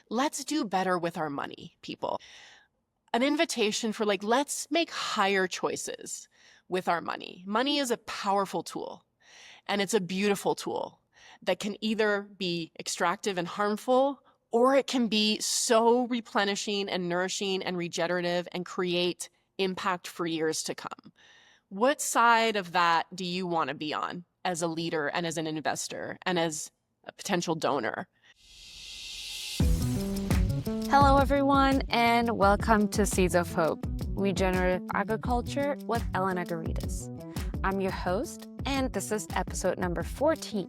let's do better with our money, people. An invitation for like, let's make higher choices with our money. Money is a powerful tool, and it's a beautiful tool that can either be extractive and harmful, or it can be so replenishing and nourishing and regenerative and create impact for years to come. What side of that do you want to be on as a leader and as an investor and as a potential donor? Hello, everyone, and welcome to Seeds of Hope, Regenerative Agriculture with Elena Garitas. I'm your host, and this is episode number 14.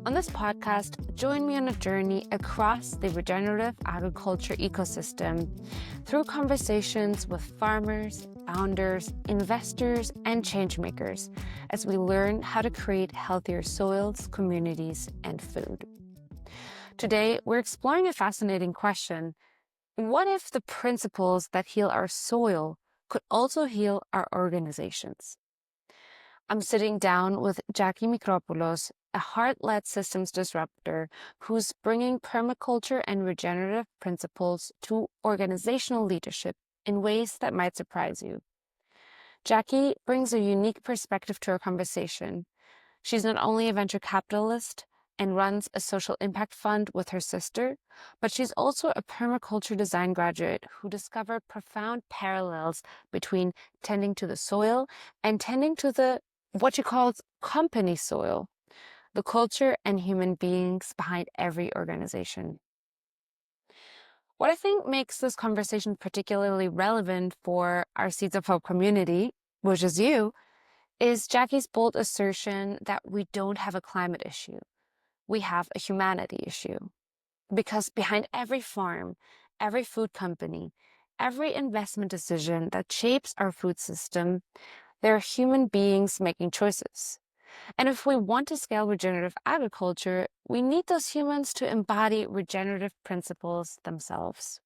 On this podcast, join me on a journey across the regenerative agriculture ecosystem through conversations with farmers, founders, investors, and changemakers as we learn how to create healthier soils, communities, and food. Today, we're exploring a fascinating question. What if the principles that heal our soil could also heal our organizations? I'm sitting down with Jackie Mirkopoulos, a heart-led systems disruptor who's bringing permaculture and regenerative principles to organizational leadership in ways that might surprise you. Jackie brings a unique perspective to our conversation. She's not only a venture capitalist and runs a social impact fund with her sister, but she's also a permaculture design graduate who discovered profound parallels between tending to the soil and tending to the what she calls company soil, the culture and human beings behind every organization. What I think makes this conversation particularly relevant for our Seeds of Hope community, which is you, is Jackie's bold assertion that we don't have a climate issue. We have a humanity issue. Because behind every farm, every food company, every investment decision that shapes our food system, there are human beings making choices. And if we want to scale regenerative agriculture, we need those humans to embody regenerative principles themselves.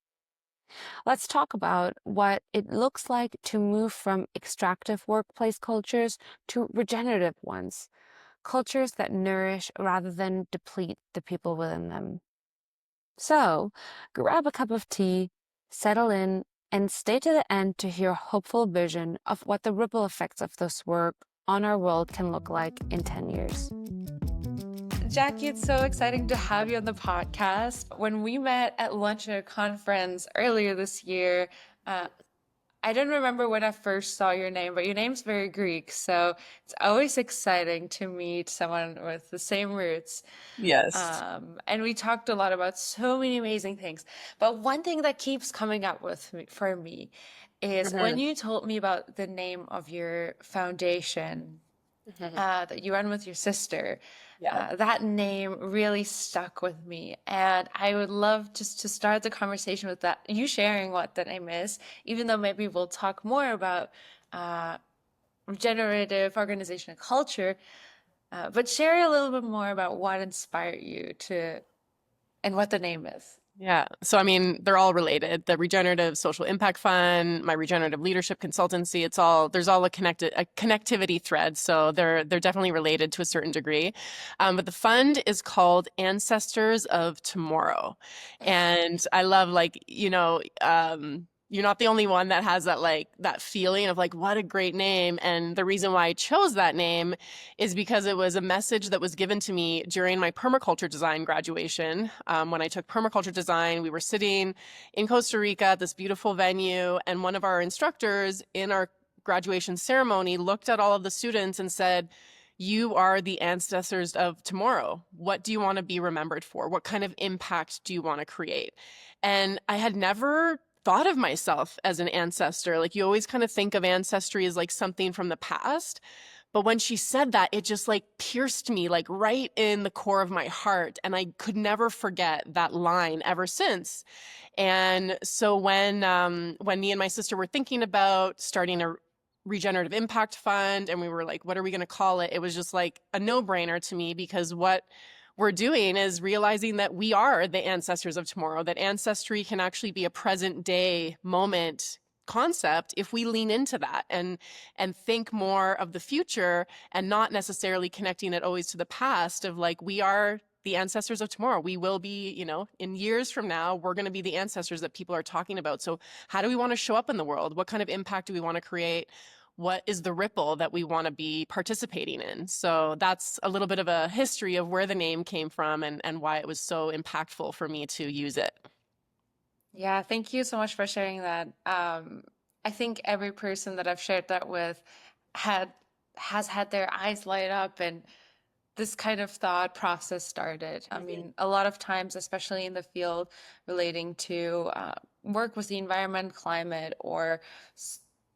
Let's talk about what it looks like to move from extractive workplace cultures to regenerative ones. Cultures that nourish rather than deplete the people within them. So, grab a cup of tea, settle in, and stay to the end to hear a hopeful vision of what the ripple effects of this work on our world can look like in 10 years. Jackie, it's so exciting to have you on the podcast. When we met at lunch at a conference earlier this year, I don't remember when I first saw your name, but your name's very Greek, so it's always exciting to meet someone with the same roots. Yes. And we talked a lot about so many amazing things. But one thing that keeps coming up for me is when you told me about the name of your foundation that you run with your sister. That name really stuck with me. And I would love just to start the conversation with that, you sharing what the name is, even though maybe we'll talk more about regenerative organizational culture. But share a little bit more about what inspired you and what the name is. Yeah. So, I mean, they're all related. The Regenerative Social Impact Fund, my regenerative leadership consultancy, there's all a connectivity thread. So they're definitely related to a certain degree. But the fund is called Ancestors of Tomorrow. And I love, you're not the only one that has that feeling of what a great name. And the reason why I chose that name is because it was a message that was given to me during my permaculture design graduation. When I took permaculture design, we were sitting in Costa Rica at this beautiful venue, and one of our instructors in our graduation ceremony looked at all of the students and said, "You are the ancestors of tomorrow. What do you want to be remembered for? What kind of impact do you want to create?" And I had never thought of myself as an ancestor. You always kind of think of ancestry as something from the past. But when she said that, it just pierced me right in the core of my heart. And I could never forget that line ever since. And so when me and my sister were thinking about starting a regenerative impact fund, and we were what are we going to call it? It was just a no-brainer to me, because what we're doing is realizing that we are the ancestors of tomorrow, that ancestry can actually be a present day moment concept if we lean into that and think more of the future and not necessarily connecting it always to the past of we are the ancestors of tomorrow. We will be, in years from now, we're going to be the ancestors that people are talking about. So how do we want to show up in the world? What kind of impact do we want to create? What is the ripple that we want to be participating in? So that's a little bit of a history of where the name came from and why it was so impactful for me to use it. Yeah, thank you so much for sharing that. I think every person that I've shared that with had has had their eyes light up and this kind of thought process started. I mean, a lot of times, especially in the field relating to work with the environment, climate, or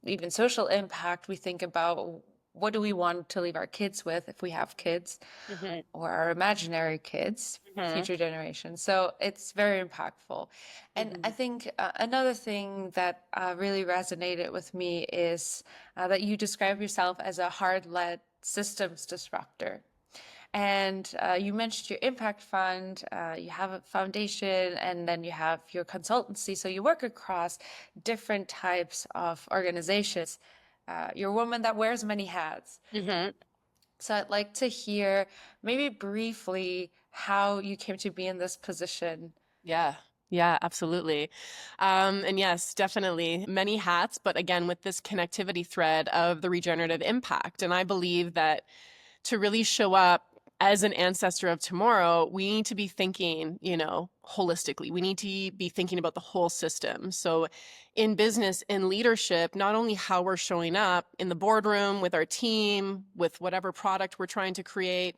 even social impact, we think about what do we want to leave our kids with if we have kids, Mm-hmm. or our imaginary kids, Mm-hmm. future generations. So it's very impactful. And I Mm-hmm. think another thing that really resonated with me is that you describe yourself as a hard-led systems disruptor. And you mentioned your impact fund, you have a foundation, and then you have your consultancy. So you work across different types of organizations. You're a woman that wears many hats. Mm-hmm. So I'd like to hear maybe briefly how you came to be in this position. Yeah. Yeah, absolutely. And yes, definitely many hats, but again, with this connectivity thread of the regenerative impact. And I believe that to really show up as an ancestor of tomorrow, we need to be thinking, holistically. We need to be thinking about the whole system. So in business, in leadership, not only how we're showing up in the boardroom with our team, with whatever product we're trying to create,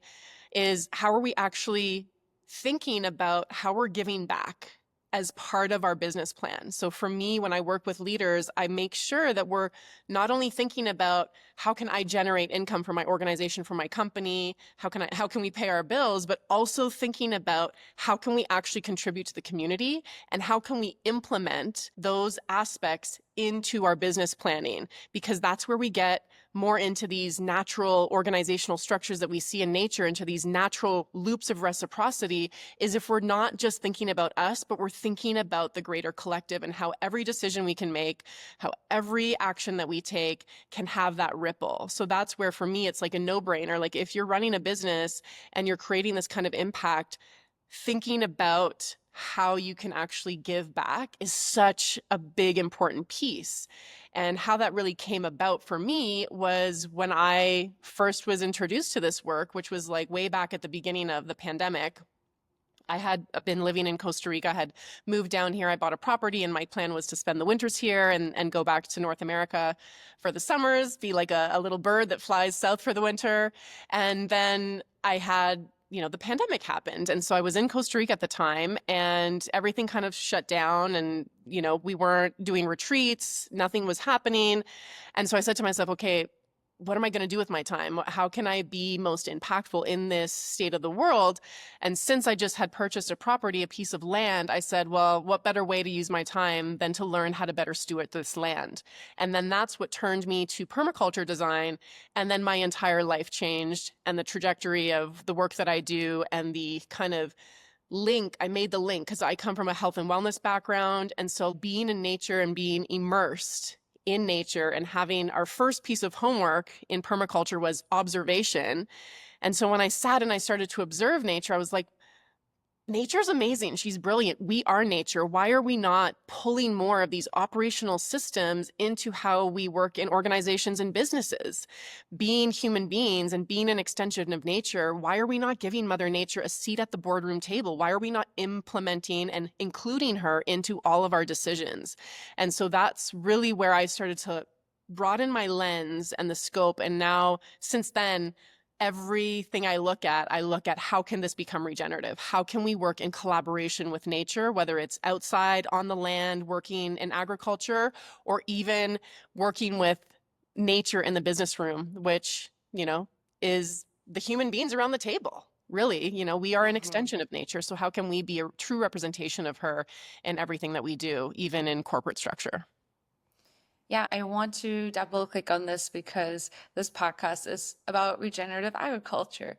is how are we actually thinking about how we're giving back as part of our business plan. So for me, when I work with leaders, I make sure that we're not only thinking about how can I generate income for my organization, for my company, how can we pay our bills, but also thinking about how can we actually contribute to the community and how can we implement those aspects into our business planning, because that's where we get more into these natural organizational structures that we see in nature, into these natural loops of reciprocity, is if we're not just thinking about us, but we're thinking about the greater collective and how every decision we can make, how every action that we take can have that ripple. So that's where, for me, it's like a no-brainer. Like if you're running a business and you're creating this kind of impact, thinking about how you can actually give back is such a big, important piece. And how that really came about for me was when I first was introduced to this work, which was like way back at the beginning of the pandemic. I had been living in Costa Rica, had moved down here. I bought a property, and my plan was to spend the winters here and go back to North America for the summers, be like a little bird that flies south for the winter. And then I had, the pandemic happened. And so I was in Costa Rica at the time, and everything kind of shut down. And, we weren't doing retreats, nothing was happening. And so I said to myself, okay, what am I going to do with my time? How can I be most impactful in this state of the world? And since I just had purchased a property, a piece of land, I said, well, what better way to use my time than to learn how to better steward this land? And then that's what turned me to permaculture design. And then my entire life changed, and the trajectory of the work that I do and the kind of I made the link because I come from a health and wellness background. And so being in nature and being immersed in nature and having our first piece of homework in permaculture was observation. And so when I sat and I started to observe nature, I was like, nature's amazing. She's brilliant. We are nature. Why are we not pulling more of these operational systems into how we work in organizations and businesses? Being human beings and being an extension of nature, why are we not giving Mother Nature a seat at the boardroom table? Why are we not implementing and including her into all of our decisions? And so that's really where I started to broaden my lens and the scope. And now, since then, everything I look at how can this become regenerative? How can we work in collaboration with nature, whether it's outside on the land, working in agriculture, or even working with nature in the business room, which, is the human beings around the table. Really, we are an extension of nature. So how can we be a true representation of her in everything that we do, even in corporate structure? Yeah, I want to double click on this because this podcast is about regenerative agriculture.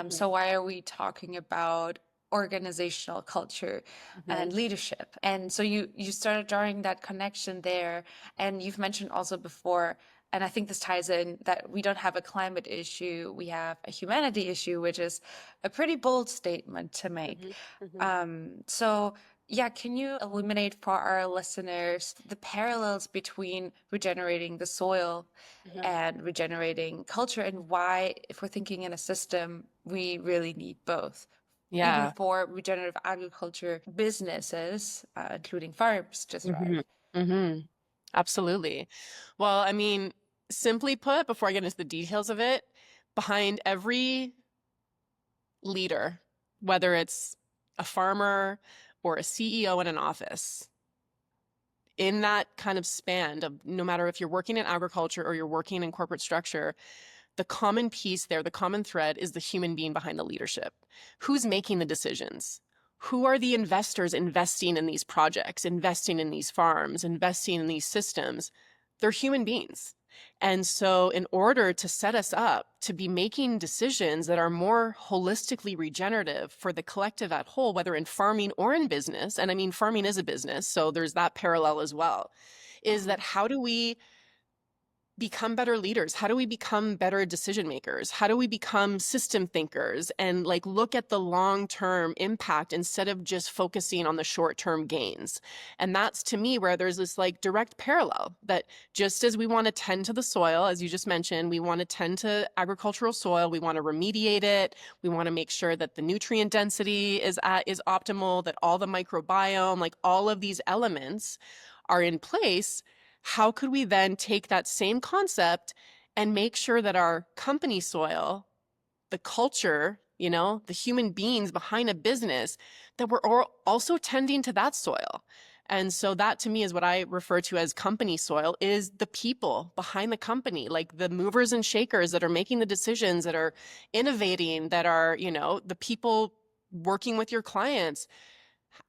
So why are we talking about organizational culture and leadership? And so you started drawing that connection there, and you've mentioned also before And I think this ties in that we don't have a climate issue, we have a humanity issue, which is a pretty bold statement to make. Mhm, mhm, So, yeah, can you illuminate for our listeners the parallels between regenerating the soil mhm. and regenerating culture, and why, if we're thinking in a system, we really need both? Even Yeah. for regenerative agriculture businesses, including farms, to hmm thrive. hmm Absolutely. Well, I mean, simply put, before I get into the details of it, behind every leader, whether it's a farmer or a CEO in an office, in that kind of span of no matter if you're working in agriculture or you're working in corporate structure, the common piece there, the common thread is the human being behind the leadership. Who's making the decisions? Who are the investors investing in these projects, investing in these farms, investing in these systems? They're human beings. And so, in order to set us up to be making decisions that are more holistically regenerative for the collective at whole, whether in farming or in business, and I mean, farming is a business, so there's that parallel as well, is that how do we become better leaders? How do we become better decision makers? How do we become system thinkers and like look at the long-term impact instead of just focusing on the short-term gains? And that's to me where there's this like direct parallel that just as we want to tend to the soil, as you just mentioned, we want to tend to agricultural soil, we want to remediate it, we want to make sure that the nutrient density is optimal, that all the microbiome, like all of these elements are in place. How could we then take that same concept and make sure that our company soil, the culture, the human beings behind a business, that we're also tending to that soil? And so that to me is what I refer to as company soil, is the people behind the company, like the movers and shakers that are making the decisions, that are innovating, that are, the people working with your clients.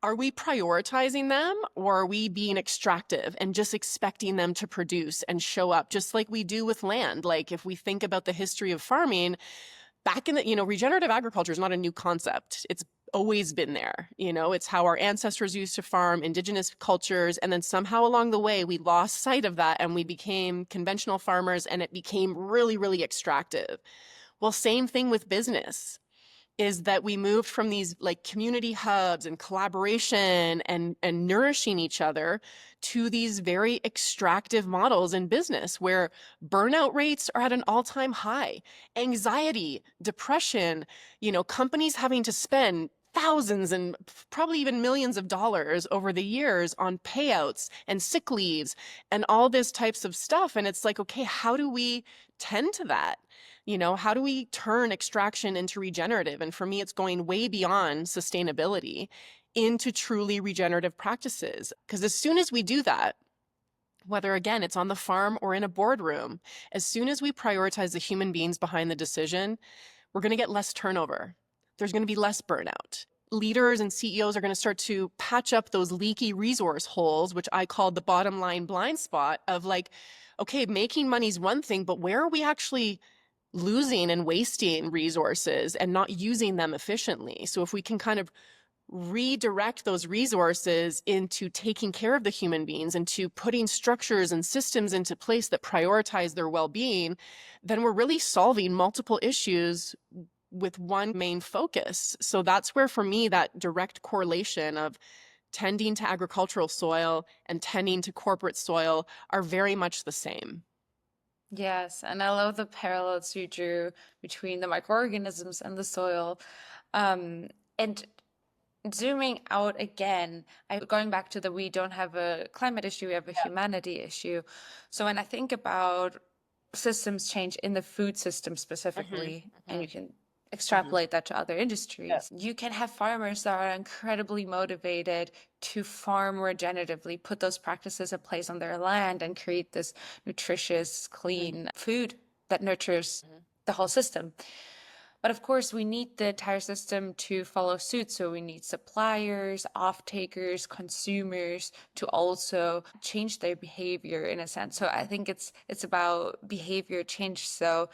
Are we prioritizing them, or are we being extractive and just expecting them to produce and show up just like we do with land? Like if we think about the history of farming, back in the, regenerative agriculture is not a new concept. It's always been there. It's how our ancestors used to farm, indigenous cultures. And then somehow along the way, we lost sight of that and we became conventional farmers and it became really, really extractive. Well, same thing with business, is that we moved from these like community hubs and collaboration and nourishing each other to these very extractive models in business where burnout rates are at an all-time high, anxiety, depression, companies having to spend thousands and probably even millions of dollars over the years on payouts and sick leaves and all this types of stuff. And it's like, okay, how do we tend to that? How do we turn extraction into regenerative? And for me, it's going way beyond sustainability into truly regenerative practices. Because as soon as we do that, whether again, it's on the farm or in a boardroom, as soon as we prioritize the human beings behind the decision, we're going to get less turnover. There's going to be less burnout. Leaders and CEOs are going to start to patch up those leaky resource holes, which I call the bottom line blind spot of like, okay, making money is one thing, but where are we actually losing and wasting resources and not using them efficiently? So if we can kind of redirect those resources into taking care of the human beings, into putting structures and systems into place that prioritize their well-being, then we're really solving multiple issues with one main focus. So that's where, for me, that direct correlation of tending to agricultural soil and tending to corporate soil are very much the same. Yes, and I love the parallels you drew between the microorganisms and the soil. And zooming out again, going back to the we don't have a climate issue, we have a humanity issue. So when I think about systems change in the food system specifically, and you can extrapolate that to other industries, you can have farmers that are incredibly motivated to farm regeneratively, put those practices in place on their land, and create this nutritious, clean food that nurtures the whole system. But of course, we need the entire system to follow suit. So we need suppliers, off-takers, consumers to also change their behavior in a sense. So I think it's about behavior change. So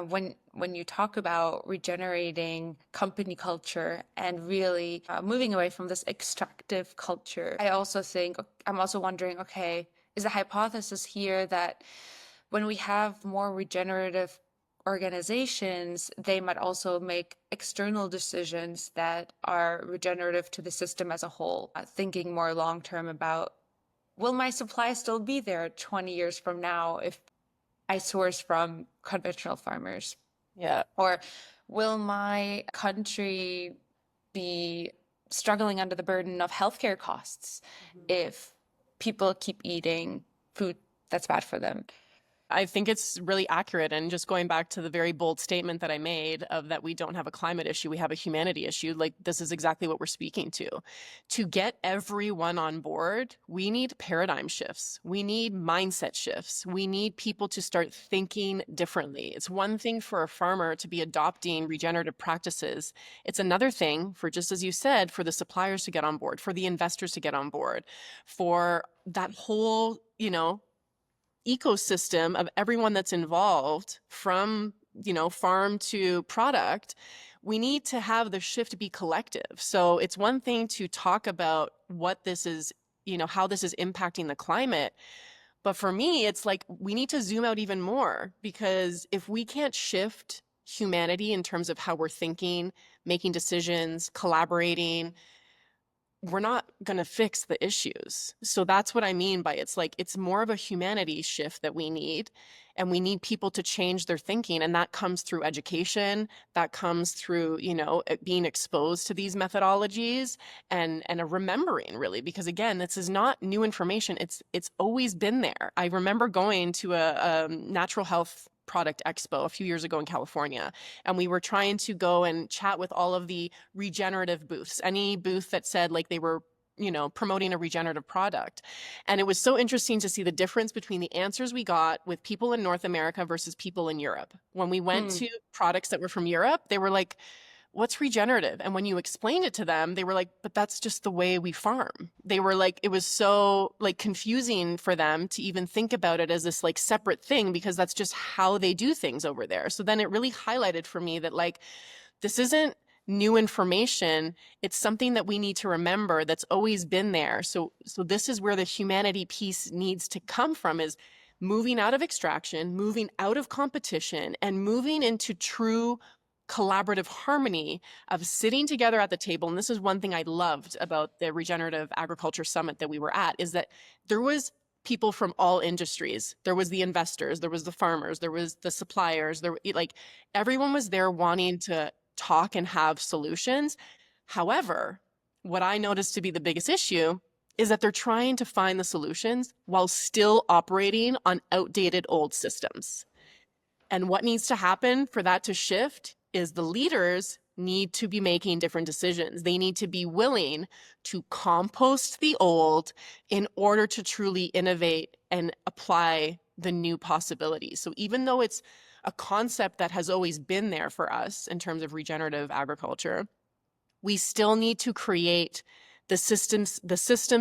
when you talk about regenerating company culture and really moving away from this extractive culture, I'm also wondering, okay, is the hypothesis here that When we have more regenerative organizations, they might also make external decisions that are regenerative to the system as a whole, thinking more long term about, will my supply still be there 20 years from now if I source from conventional farmers? Yeah. Or will my country be struggling under the burden of healthcare costs if people keep eating food that's bad for them? I think it's really accurate. And just going back to the very bold statement that I made of that we don't have a climate issue, we have a humanity issue. Like, this is exactly what we're speaking to. To get everyone on board, we need paradigm shifts. We need mindset shifts. We need people to start thinking differently. It's one thing for a farmer to be adopting regenerative practices. It's another thing for, just as you said, for the suppliers to get on board, for the investors to get on board, for that whole, ecosystem of everyone that's involved from, farm to product. We need to have the shift be collective. So it's one thing to talk about what this is, how this is impacting the climate. But for me, it's like we need to zoom out even more, because if we can't shift humanity in terms of how we're thinking, making decisions, collaborating, we're not going to fix the issues. So that's what I mean by it's more of a humanity shift that we need. And we need people to change their thinking. And that comes through education. That comes through, being exposed to these methodologies and a remembering, really, because again, this is not new information. It's always been there. I remember going to a natural health product expo a few years ago in California, and we were trying to go and chat with all of the regenerative booths, any booth that said like they were promoting a regenerative product. And it was so interesting to see the difference between the answers we got with people in North America versus people in Europe. When we went to products that were from Europe, they were like, what's regenerative? And when you explained it to them, they were like, but that's just the way we farm. They were like, it was so like confusing for them to even think about it as this like separate thing, because that's just how they do things over there. So then it really highlighted for me that like, this isn't new information. It's something that we need to remember that's always been there. So this is where the humanity piece needs to come from, is moving out of extraction, moving out of competition, and moving into true collaborative harmony of sitting together at the table. And this is one thing I loved about the Regenerative Agriculture Summit that we were at, is that there was people from all industries. There was the investors, there was the farmers, there was the suppliers, everyone was there wanting to talk and have solutions. However, what I noticed to be the biggest issue is that they're trying to find the solutions while still operating on outdated old systems. And what needs to happen for that to shift is the leaders need to be making different decisions. They need to be willing to compost the old in order to truly innovate and apply the new possibilities. So even though it's a concept that has always been there for us in terms of regenerative agriculture, we still need to create the systems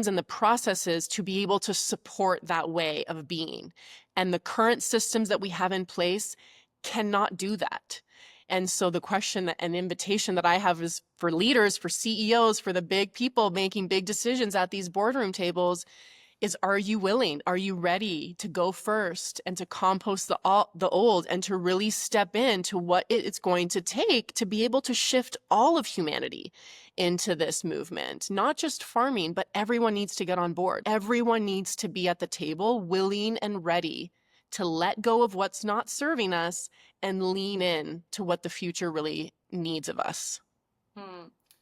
and the processes to be able to support that way of being. And the current systems that we have in place cannot do that. And so the question and invitation that I have is for leaders, for CEOs, for the big people making big decisions at these boardroom tables, is, are you willing? Are you ready to go first and to compost the old and to really step into what it's going to take to be able to shift all of humanity into this movement? Not just farming, but everyone needs to get on board. Everyone needs to be at the table, willing and ready to let go of what's not serving us and lean in to what the future really needs of us.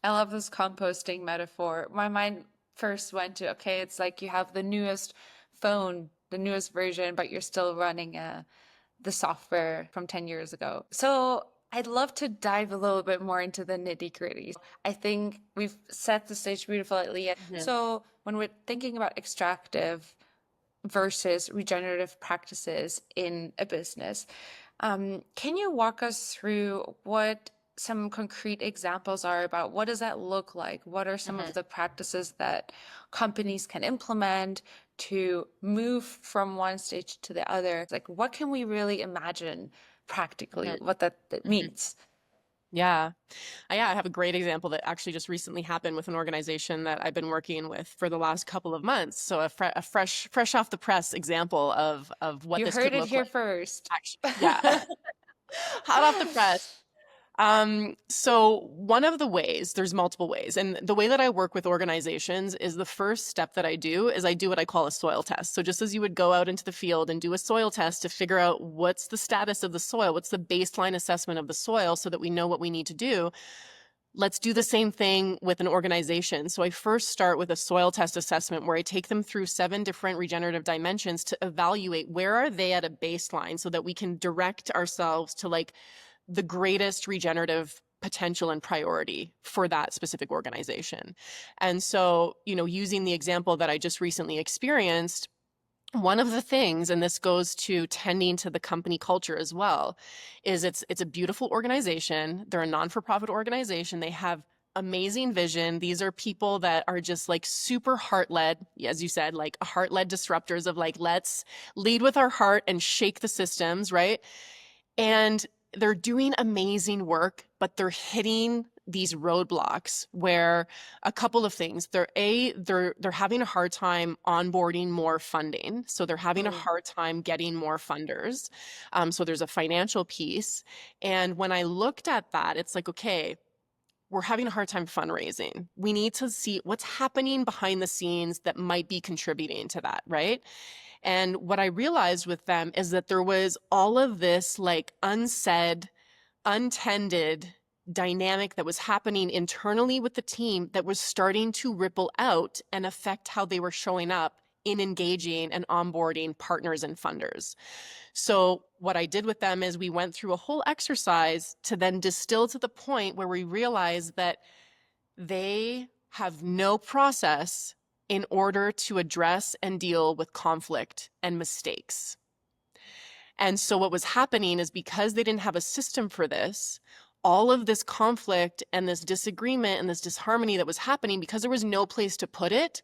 I love this composting metaphor. My mind first went to, okay, it's like you have the newest phone, the newest version, but you're still running the software from 10 years ago. So I'd love to dive a little bit more into the nitty-gritty. I think we've set the stage beautifully. So when we're thinking about extractive versus regenerative practices in a business, can you walk us through what some concrete examples are about what does that look like? What are some of the practices that companies can implement to move from one stage to the other? Like, what can we really imagine practically what that means? Yeah. Yeah, I have a great example that actually just recently happened with an organization that I've been working with for the last couple of months. So a fresh off the press example of what You this heard could it look here like. first. Actually, yeah. Hot off the press. So one of the ways, there's multiple ways, and the way that I work with organizations is the first step that I do is I do what I call a soil test. So just as you would go out into the field and do a soil test to figure out what's the status of the soil, what's the baseline assessment of the soil so that we know what we need to do, let's do the same thing with an organization. So I first start with a soil test assessment where I take them through 7 different regenerative dimensions to evaluate where are they at a baseline so that we can direct ourselves to like the greatest regenerative potential and priority for that specific organization. And so, using the example that I just recently experienced, one of the things, and this goes to tending to the company culture as well, is it's a beautiful organization. They're a non-for-profit organization. They have amazing vision. These are people that are just like super heart-led, as you said, like heart-led disruptors of like, let's lead with our heart and shake the systems, right? And they're doing amazing work, but they're hitting these roadblocks where a couple of things. They're having a hard time onboarding more funding. So they're having a hard time getting more funders. So there's a financial piece. And when I looked at that, it's like, okay, we're having a hard time fundraising. We need to see what's happening behind the scenes that might be contributing to that, right? And what I realized with them is that there was all of this like unsaid, untended dynamic that was happening internally with the team that was starting to ripple out and affect how they were showing up in engaging and onboarding partners and funders. So what I did with them is we went through a whole exercise to then distill to the point where we realized that they have no process in order to address and deal with conflict and mistakes. And so what was happening is because they didn't have a system for this, all of this conflict and this disagreement and this disharmony that was happening, because there was no place to put it,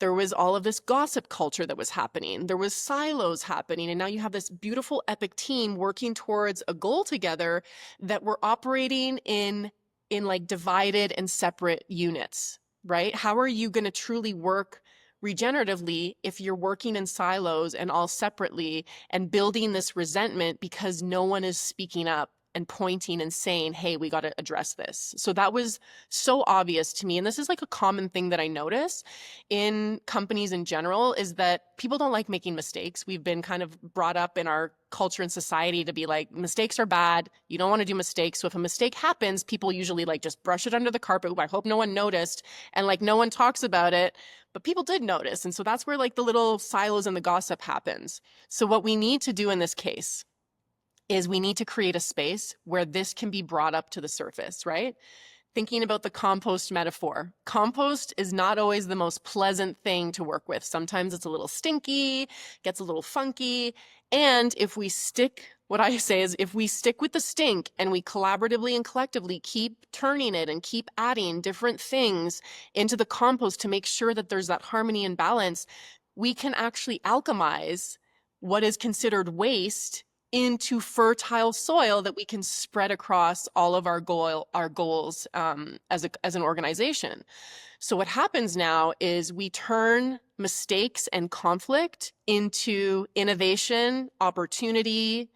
there was all of this gossip culture that was happening. There was silos happening. And now you have this beautiful epic team working towards a goal together that we're operating in like divided and separate units, right? How are you going to truly work regeneratively if you're working in silos and all separately and building this resentment because no one is speaking up and pointing and saying, hey, we got to address this. So that was so obvious to me. And this is like a common thing that I notice in companies in general is that people don't like making mistakes. We've been kind of brought up in our culture and society to be like, mistakes are bad. You don't want to do mistakes. So if a mistake happens, people usually like just brush it under the carpet. I hope no one noticed. And like no one talks about it, but people did notice. And so that's where like the little silos and the gossip happens. So what we need to do in this case is we need to create a space where this can be brought up to the surface, right? Thinking about the compost metaphor. Compost is not always the most pleasant thing to work with. Sometimes it's a little stinky, gets a little funky. And if we stick, what I say is if we stick with the stink and we collaboratively and collectively keep turning it and keep adding different things into the compost to make sure that there's that harmony and balance, we can actually alchemize what is considered waste into fertile soil that we can spread across all of our goals as an organization. So what happens now is we turn mistakes and conflict into innovation, opportunity,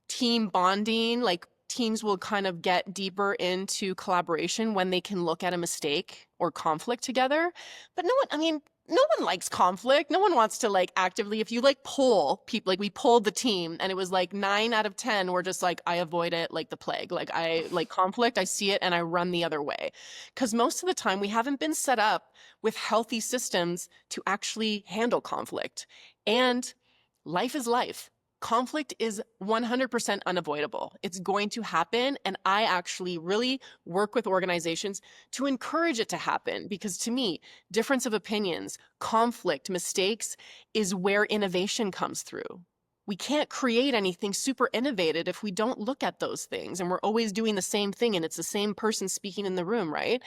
team bonding. Like teams will kind of get deeper into collaboration when they can look at a mistake or conflict together. But no one likes conflict. No one wants to like actively, if you like poll people, like we polled the team and it was like 9 out of 10 were just like, I avoid it like the plague. Like I like conflict, I see it and I run the other way. Because most of the time we haven't been set up with healthy systems to actually handle conflict. And life is life. Conflict is 100% unavoidable. It's going to happen. And I actually really work with organizations to encourage it to happen because to me, difference of opinions, conflict, mistakes is where innovation comes through. We can't create anything super innovative if we don't look at those things and we're always doing the same thing and it's the same person speaking in the room, right?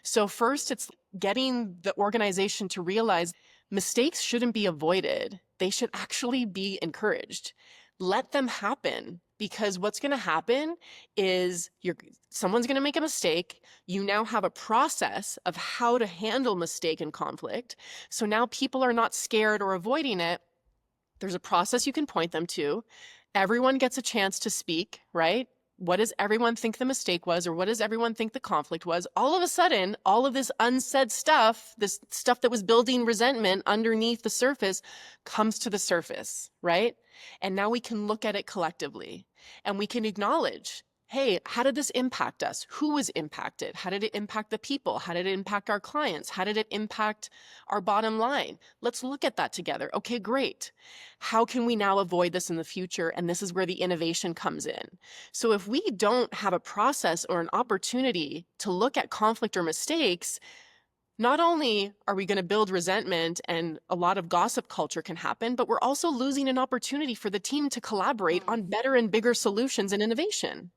So first, it's getting the organization to realize mistakes shouldn't be avoided. They should actually be encouraged. Let them happen because what's going to happen is someone's going to make a mistake. You now have a process of how to handle mistake and conflict. So now people are not scared or avoiding it. There's a process you can point them to. Everyone gets a chance to speak, right? What does everyone think the mistake was, or what does everyone think the conflict was? All of a sudden, all of this unsaid stuff, this stuff that was building resentment underneath the surface, comes to the surface, right? And now we can look at it collectively and we can acknowledge, hey, how did this impact us? Who was impacted? How did it impact the people? How did it impact our clients? How did it impact our bottom line? Let's look at that together. Okay, great. How can we now avoid this in the future? And this is where the innovation comes in. So if we don't have a process or an opportunity to look at conflict or mistakes, not only are we going to build resentment and a lot of gossip culture can happen, but we're also losing an opportunity for the team to collaborate on better and bigger solutions and innovation.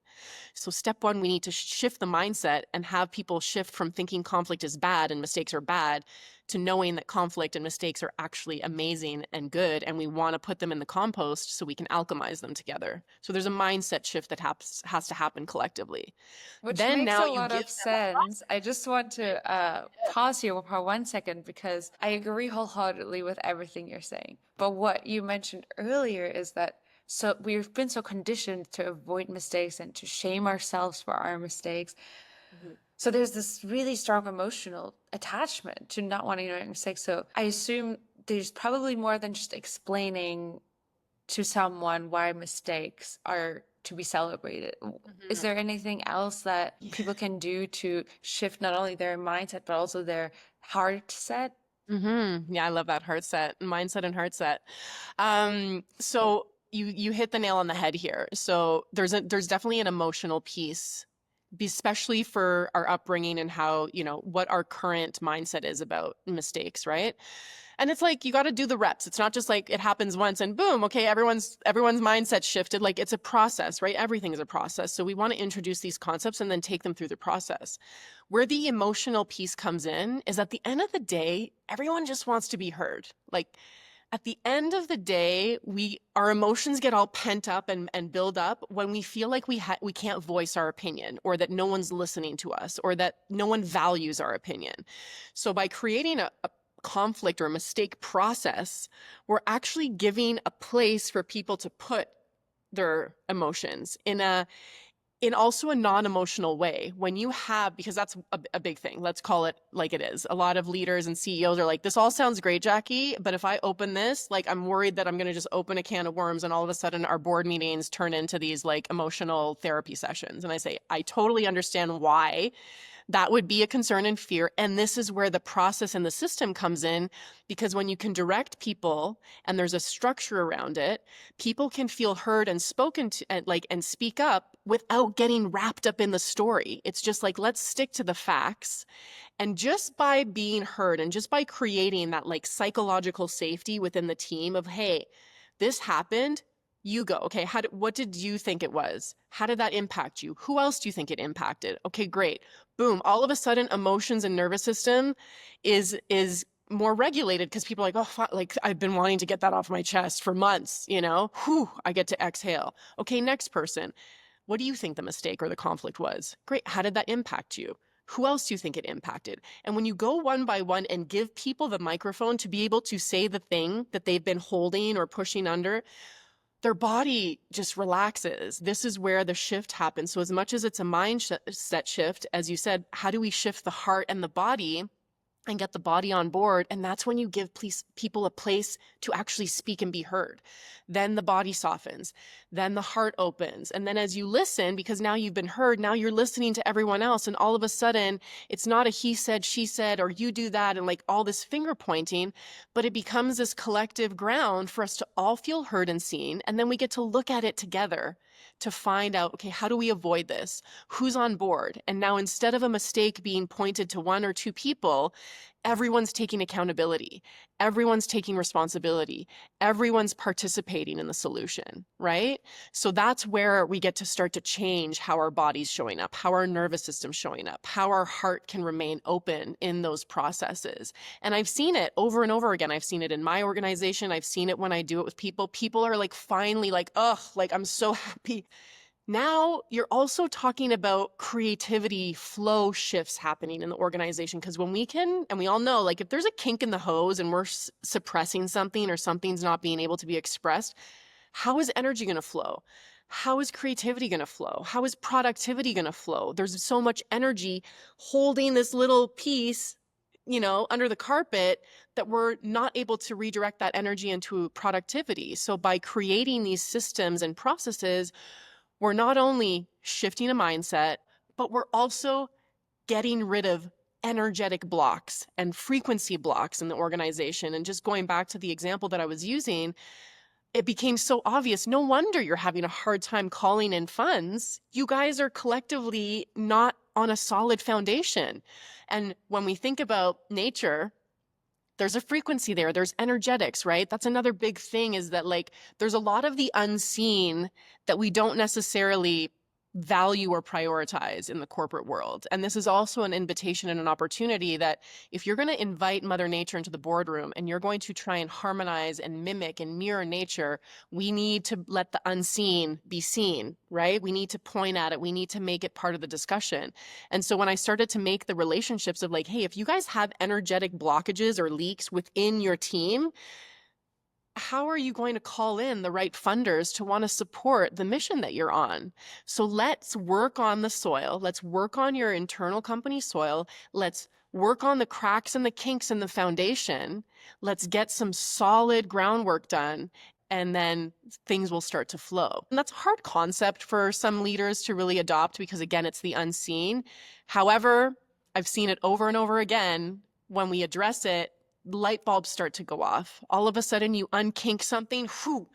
So step one, we need to shift the mindset and have people shift from thinking conflict is bad and mistakes are bad to knowing that conflict and mistakes are actually amazing and good. And we want to put them in the compost so we can alchemize them together. So there's a mindset shift that has to happen collectively. Which Then makes now a you lot give of them a sense. I just want to pause here for 1 second because I agree wholeheartedly with everything you're saying. But what you mentioned earlier is that so we've been so conditioned to avoid mistakes and to shame ourselves for our mistakes. So there's this really strong emotional attachment to not wanting to make mistakes. So I assume there's probably more than just explaining to someone why mistakes are to be celebrated. Is there anything else that people can do to shift not only their mindset, but also their heart set? Yeah, I love that heart set, mindset and heart set. So you hit the nail on the head here. So there's definitely an emotional piece, especially for our upbringing and how, what our current mindset is about mistakes, right? And it's like you got to do the reps. It's not just like it happens once and boom, okay, everyone's mindset shifted. Like it's a process, right? Everything is a process. So we want to introduce these concepts and then take them through the process. Where the emotional piece comes in is at the end of the day, everyone just wants to be heard. Like at the end of the day, our emotions get all pent up and build up when we feel like we can't voice our opinion, or that no one's listening to us, or that no one values our opinion. So by creating a conflict or mistake process, we're actually giving a place for people to put their emotions in also a non-emotional way. When you have, because that's a big thing, let's call it like it is. A lot of leaders and CEOs are like, this all sounds great, Jackie, but if I open this, like I'm worried that I'm going to just open a can of worms and all of a sudden our board meetings turn into these like emotional therapy sessions. And I say, I totally understand why that would be a concern and fear. And this is where the process and the system comes in, because when you can direct people and there's a structure around it, people can feel heard and spoken to and speak up without getting wrapped up in the story. It's just like, let's stick to the facts. And just by being heard and just by creating that like psychological safety within the team of, hey, this happened. You go, okay, what did you think it was? How did that impact you? Who else do you think it impacted? Okay, great. Boom. All of a sudden, emotions and nervous system is more regulated because people are like, oh, like I've been wanting to get that off my chest for months, Whew, I get to exhale. Okay, next person. What do you think the mistake or the conflict was? Great. How did that impact you? Who else do you think it impacted? And when you go one by one and give people the microphone to be able to say the thing that they've been holding or pushing under, their body just relaxes. This is where the shift happens. So as much as it's a mindset shift, as you said, how do we shift the heart and the body and get the body on board? And that's when you give people a place to actually speak and be heard. Then the body softens, then the heart opens. And then as you listen, because now you've been heard, now you're listening to everyone else. And all of a sudden it's not a he said, she said, or you do that, and like all this finger pointing, but it becomes this collective ground for us to all feel heard and seen. And then we get to look at it together to find out, okay, how do we avoid this? Who's on board? And now instead of a mistake being pointed to one or two people, everyone's taking accountability, everyone's taking responsibility, everyone's participating in the solution, right? So that's where we get to start to change how our body's showing up, how our nervous system's showing up, how our heart can remain open in those processes. And I've seen it over and over again. I've seen it in my organization. I've seen it when I do it with people. People are like, finally, like, oh, like, I'm so happy. Now you're also talking about creativity flow shifts happening in the organization. Because when we can, and we all know, like if there's a kink in the hose and we're suppressing something or something's not being able to be expressed, how is energy going to flow? How is creativity going to flow? How is productivity going to flow? There's so much energy holding this little piece, under the carpet that we're not able to redirect that energy into productivity. So by creating these systems and processes, we're not only shifting a mindset, but we're also getting rid of energetic blocks and frequency blocks in the organization. And just going back to the example that I was using, it became so obvious. No wonder you're having a hard time calling in funds. You guys are collectively not on a solid foundation. And when we think about nature, there's a frequency there. There's energetics, right? That's another big thing, is that like there's a lot of the unseen that we don't necessarily value or prioritize in the corporate world. And this is also an invitation and an opportunity that if you're going to invite Mother Nature into the boardroom and you're going to try and harmonize and mimic and mirror nature, we need to let the unseen be seen, right? We need to point at it. We need to make it part of the discussion. And so when I started to make the relationships of like, hey, if you guys have energetic blockages or leaks within your team, how are you going to call in the right funders to want to support the mission that you're on? So let's work on the soil. Let's work on your internal company soil. Let's work on the cracks and the kinks in the foundation. Let's get some solid groundwork done, and then things will start to flow. And that's a hard concept for some leaders to really adopt because, again, it's the unseen. However, I've seen it over and over again. When we address it, light bulbs start to go off. All of a sudden you unkink something, whew,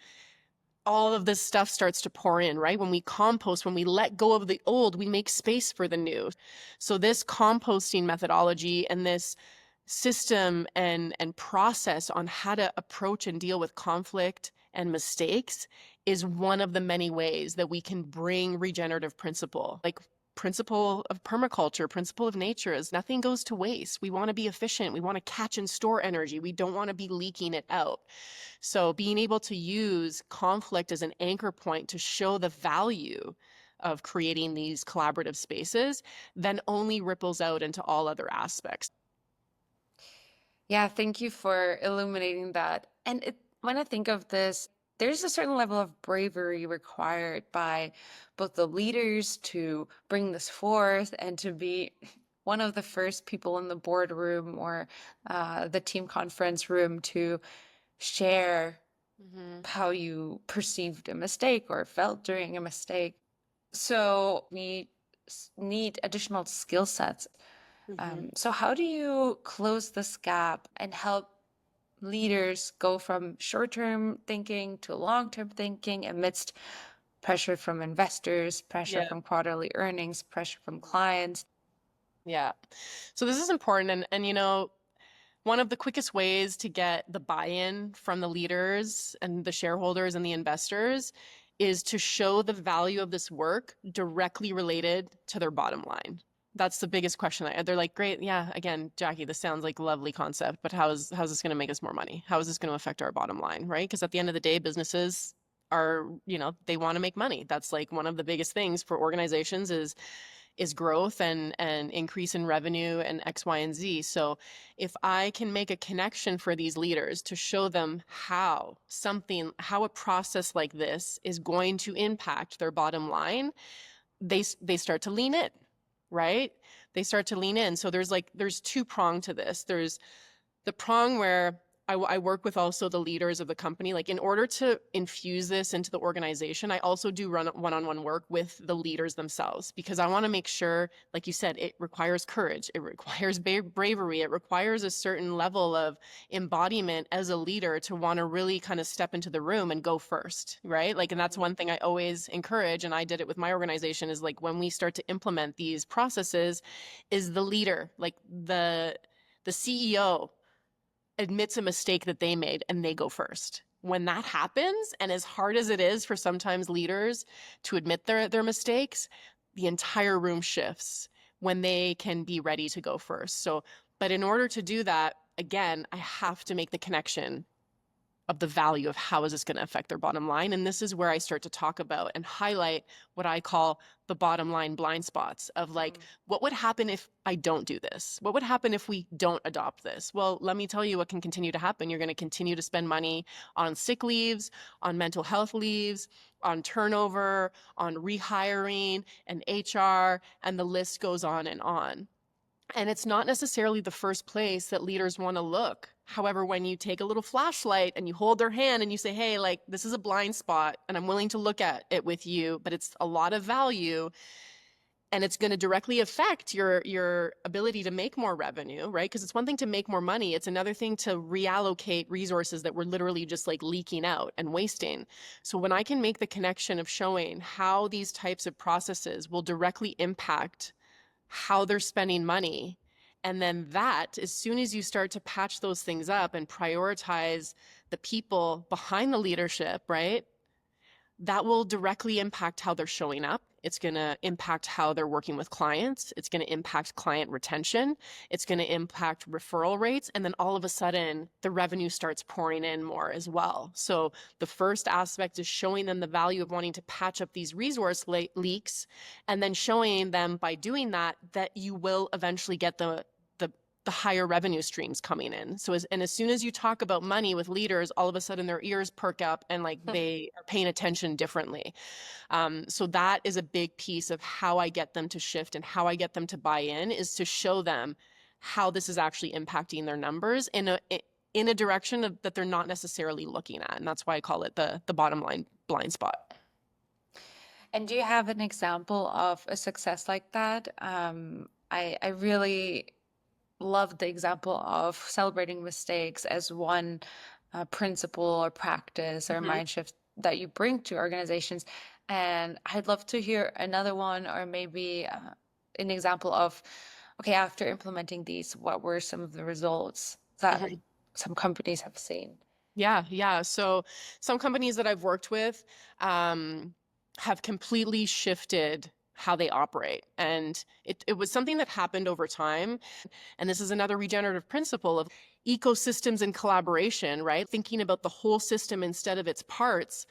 all of this stuff starts to pour in, right? When we compost, when we let go of the old, we make space for the new. So this composting methodology and this system and process on how to approach and deal with conflict and mistakes is one of the many ways that we can bring regenerative principle. Like principle of permaculture, principle of nature is nothing goes to waste. We want to be efficient. We want to catch and store energy. We don't want to be leaking it out. So being able to use conflict as an anchor point to show the value of creating these collaborative spaces then only ripples out into all other aspects. Yeah, thank you for illuminating that. And when I think of this, there's a certain level of bravery required by both the leaders to bring this forth and to be one of the first people in the boardroom or the team conference room to share how you perceived a mistake or felt during a mistake. So we need additional skill sets. So how do you close this gap and help leaders go from short-term thinking to long-term thinking amidst pressure from investors, pressure from quarterly earnings, pressure from clients? Yeah. So this is important. And one of the quickest ways to get the buy-in from the leaders and the shareholders and the investors is to show the value of this work directly related to their bottom line. That's the biggest question. They're like, great, yeah, again, Jackie, this sounds like a lovely concept, but how's this going to make us more money? How is this going to affect our bottom line, right? Because at the end of the day, businesses are, they want to make money. That's like one of the biggest things for organizations is growth and increase in revenue and X, Y, and Z. So if I can make a connection for these leaders to show them how a process like this is going to impact their bottom line, they start to lean in. Right? They start to lean in. So there's two prong to this. There's the prong where I work with also the leaders of the company. Like in order to infuse this into the organization, I also do run one-on-one work with the leaders themselves because I want to make sure, like you said, it requires courage. It requires bravery. It requires a certain level of embodiment as a leader to want to really kind of step into the room and go first, right? Like, and that's one thing I always encourage, and I did it with my organization, is like when we start to implement these processes, is the leader, like the the CEO admits a mistake that they made and they go first. When that happens, and as hard as it is for sometimes leaders to admit their mistakes, the entire room shifts when they can be ready to go first. So, but in order to do that, again, I have to make the connection of the value of how is this going to affect their bottom line. And this is where I start to talk about and highlight what I call the bottom line blind spots of like, what would happen if I don't do this? What would happen if we don't adopt this? Well, let me tell you what can continue to happen. You're going to continue to spend money on sick leaves, on mental health leaves, on turnover, on rehiring and HR, and the list goes on and on. And it's not necessarily the first place that leaders want to look. However, when you take a little flashlight and you hold their hand and you say, hey, like, this is a blind spot and I'm willing to look at it with you, but it's a lot of value and it's going to directly affect your ability to make more revenue, right? Because it's one thing to make more money. It's another thing to reallocate resources that were literally just like leaking out and wasting. So when I can make the connection of showing how these types of processes will directly impact how they're spending money. And then that, as soon as you start to patch those things up and prioritize the people behind the leadership, right? That will directly impact how they're showing up. It's going to impact how they're working with clients. It's going to impact client retention. It's going to impact referral rates. And then all of a sudden, the revenue starts pouring in more as well. So the first aspect is showing them the value of wanting to patch up these resource leaks, and then showing them by doing that, that you will eventually get the higher revenue streams coming in. So as soon as you talk about money with leaders, all of a sudden their ears perk up and like they are paying attention differently. So that is a big piece of how I get them to shift and how I get them to buy in, is to show them how this is actually impacting their numbers in a direction that they're not necessarily looking at. And that's why I call it the bottom line blind spot. And do you have an example of a success like that? I really love the example of celebrating mistakes as one principle or practice or mind shift that you bring to organizations. And I'd love to hear another one, or maybe an example of, okay, after implementing these, what were some of the results that some companies have seen? Yeah. So some companies that I've worked with have completely shifted how they operate. And it was something that happened over time. And this is another regenerative principle of ecosystems and collaboration, right? Thinking about the whole system instead of its parts.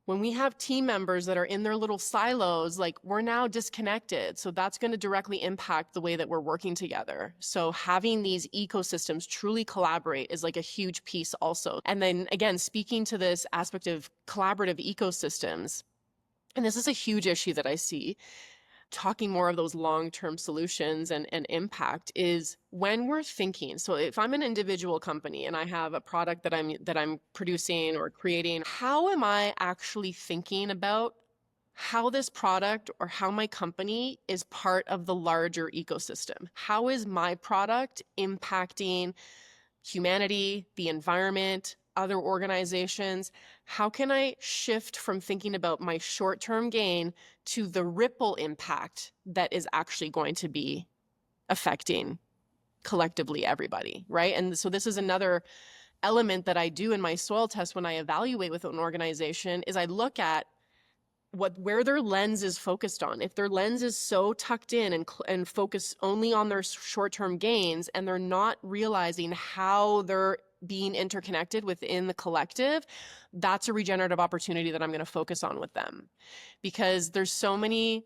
When we have team members that are in their little silos, like, we're now disconnected. So that's going to directly impact the way that we're working together. So having these ecosystems truly collaborate is like a huge piece also. And then again, speaking to this aspect of collaborative ecosystems, and this is a huge issue that I see, talking more of those long-term solutions and impact, is when we're thinking. So if I'm an individual company and I have a product that I'm producing or creating, how am I actually thinking about how this product or how my company is part of the larger ecosystem? How is my product impacting humanity, the environment, other organizations? How can I shift from thinking about my short-term gain to the ripple impact that is actually going to be affecting collectively everybody, right? And so this is another element that I do in my soil test when I evaluate with an organization, is I look at where their lens is focused on. If their lens is so tucked in and focused only on their short-term gains, and they're not realizing how they're being interconnected within the collective, that's a regenerative opportunity that I'm going to focus on with them. Because there's so many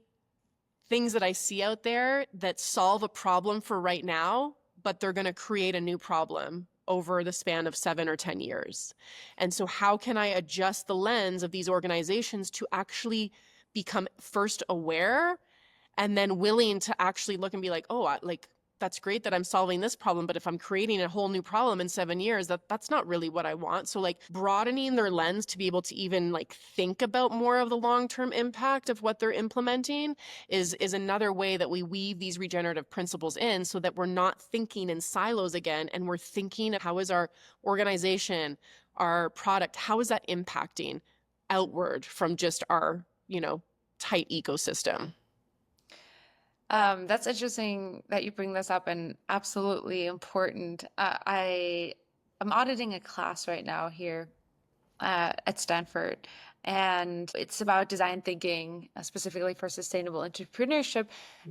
things that I see out there that solve a problem for right now, but they're going to create a new problem over the span of 7 or 10 years. And so how can I adjust the lens of these organizations to actually become first aware and then willing to actually look and be like, oh, that's great that I'm solving this problem, but if I'm creating a whole new problem in 7 years, that's not really what I want. So like broadening their lens to be able to even like think about more of the long-term impact of what they're implementing is another way that we weave these regenerative principles in, so that we're not thinking in silos again, and we're thinking of how is our organization, our product, how is that impacting outward from just our, tight ecosystem. That's interesting that you bring this up and absolutely important. I'm auditing a class right now here at Stanford, and it's about design thinking, specifically for sustainable entrepreneurship.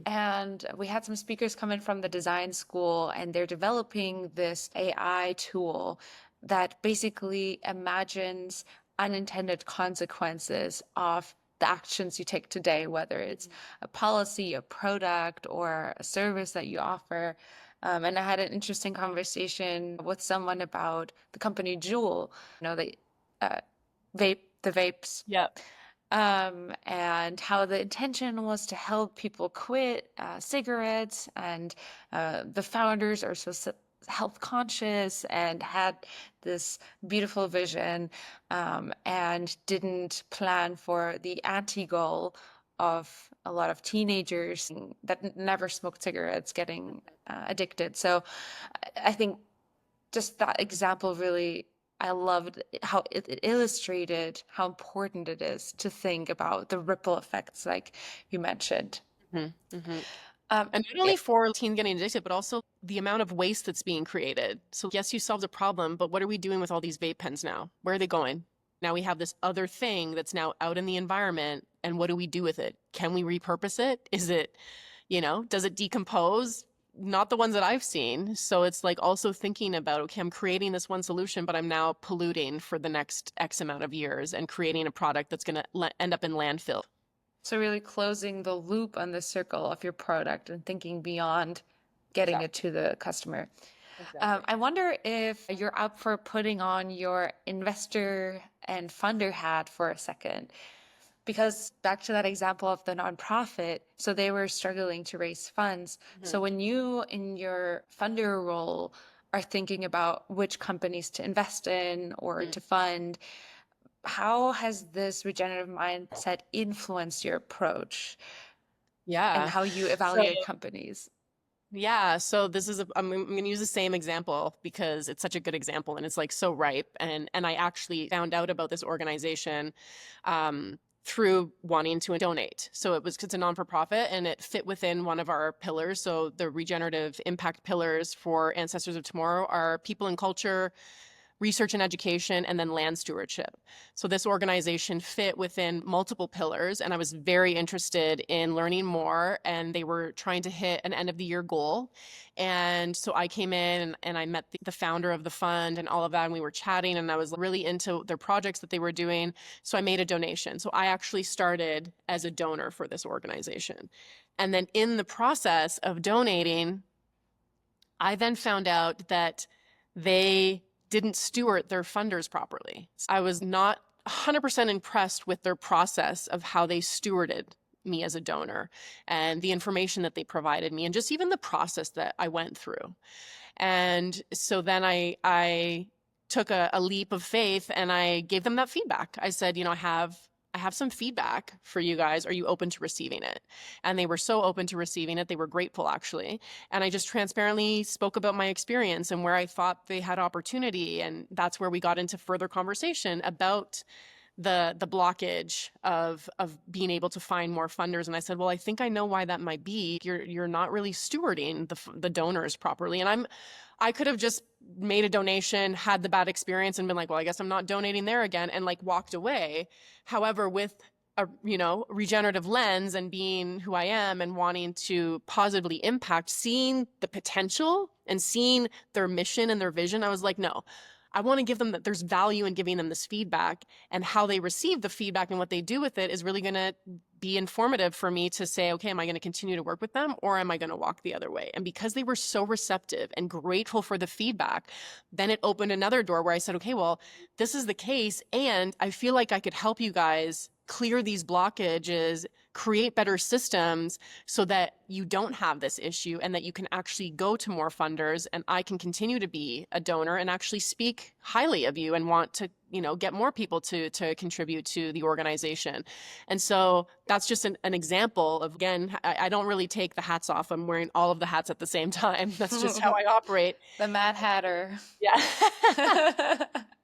And we had some speakers come in from the design school, and they're developing this AI tool that basically imagines unintended consequences of the actions you take today, whether it's a policy, a product, or a service that you offer. And I had an interesting conversation with someone about the company Juul. They uh, the vapes, Yep. and how the intention was to help people quit cigarettes, and the founders are so health conscious and had this beautiful vision, and didn't plan for the anti-goal of a lot of teenagers that never smoked cigarettes getting addicted. So I think just that example really, I loved how it illustrated how important it is to think about the ripple effects, like you mentioned. Mhm, mhm. Um, And not only for teen getting addicted, but also the amount of waste that's being created. So yes, you solved a problem, but what are we doing with all these vape pens now? Where are they going? Now we have this other thing that's now out in the environment, and what do we do with it? Can we repurpose it? Is it, does it decompose? Not the ones that I've seen. So it's like also thinking about, okay, I'm creating this one solution, but I'm now polluting for the next X amount of years and creating a product that's going to end up in landfill. so really closing the loop on the circle of your product and thinking beyond getting it to the customer. Exactly. I wonder if you're up for putting on your investor and funder hat for a second. Because back to that example of the nonprofit, so they were struggling to raise funds. So when you, in your funder role, are thinking about which companies to invest in or to fund, how has this regenerative mindset influenced your approach and Yeah. how you So evaluate companies? Yeah, so this is I'm going to use the same example because it's such a good example and it's like so ripe. And I actually found out about this organization through wanting to donate. So it's a non-for-profit and it fit within one of our pillars. So the regenerative impact pillars for Ancestors of Tomorrow are people and culture, research and education, and then land stewardship. So this organization fit within multiple pillars, and I was very interested in learning more, and they were trying to hit an end of the year goal. And so I came in and I met the founder of the fund and all of that, and we were chatting, and I was really into their projects that they were doing. So I made a donation. So I actually started as a donor for this organization. And then in the process of donating, I then found out that they didn't steward their funders properly. I was not 100% impressed with their process of how they stewarded me as a donor and the information that they provided me and just even the process that I went through. And so then I took a leap of faith and I gave them that feedback. I said, I have some feedback for you guys. Are you open to receiving it? And they were so open to receiving it. They were grateful, actually. And I just transparently spoke about my experience and where I thought they had opportunity. And that's where we got into further conversation about the blockage of being able to find more funders. And I said, well, I think I know why that might be. You're not really stewarding the donors properly. And I could have just made a donation, had the bad experience and been like, well, I guess I'm not donating there again, and like walked away. However, with a regenerative lens and being who I am and wanting to positively impact, seeing the potential and seeing their mission and their vision, I was like, no, I want to give them that there's value in giving them this feedback, and how they receive the feedback and what they do with it is really going to be informative for me to say, okay, am I going to continue to work with them or am I going to walk the other way? And because they were so receptive and grateful for the feedback, then it opened another door where I said, okay, well, this is the case. And I feel like I could help you guys clear these blockages, create better systems so that you don't have this issue and that you can actually go to more funders, and I can continue to be a donor and actually speak highly of you and want to, get more people to contribute to the organization. And so that's just an example of, again, I don't really take the hats off. I'm wearing all of the hats at the same time. That's just how I operate. The Mad Hatter. Yeah.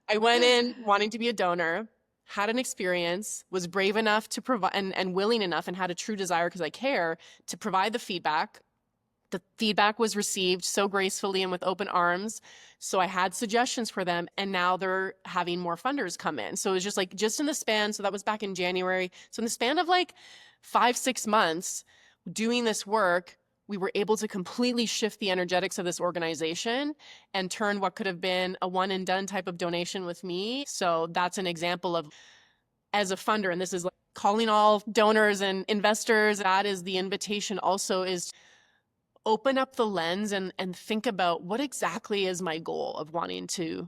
I went in wanting to be a donor, had an experience, was brave enough to provide and willing enough and had a true desire because I care to provide the feedback. The feedback was received so gracefully and with open arms. So I had suggestions for them, and now they're having more funders come in. So it was just like, just in the span. So that was back in January. So in the span of like 5-6 months doing this work, we were able to completely shift the energetics of this organization and turn what could have been a one and done type of donation with me. So that's an example of, as a funder, and this is like calling all donors and investors, that is the invitation also, is open up the lens and think about what exactly is my goal of wanting to